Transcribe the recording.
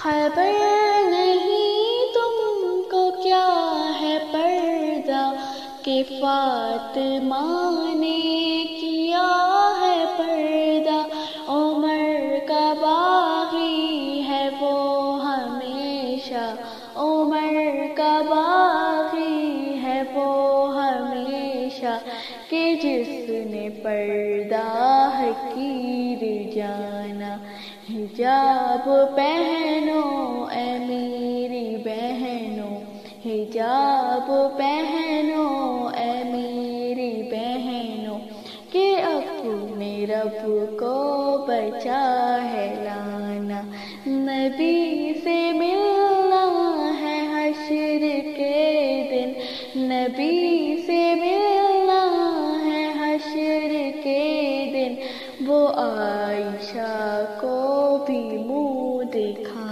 خبر نہیں تم کو کیا ہے پردہ کہ فاطمہ نے کیا ہے پردہ، عمر کا باغی ہے وہ ہمیشہ، عمر کا باغی ہے وہ ہمیشہ، کہ جس نے پردہ حقیر جانا، حجاب پہنو اے میری بہنوں، حجاب پہنو اے میری بہنوں، کہ اپنے رب کو بچا ہے لانا، نبی سے ملنا ہے حشر کے دن، نبی سے ملنا ہے حشر کے دن، وہ عائشہ کو بھی منہ دکھانا۔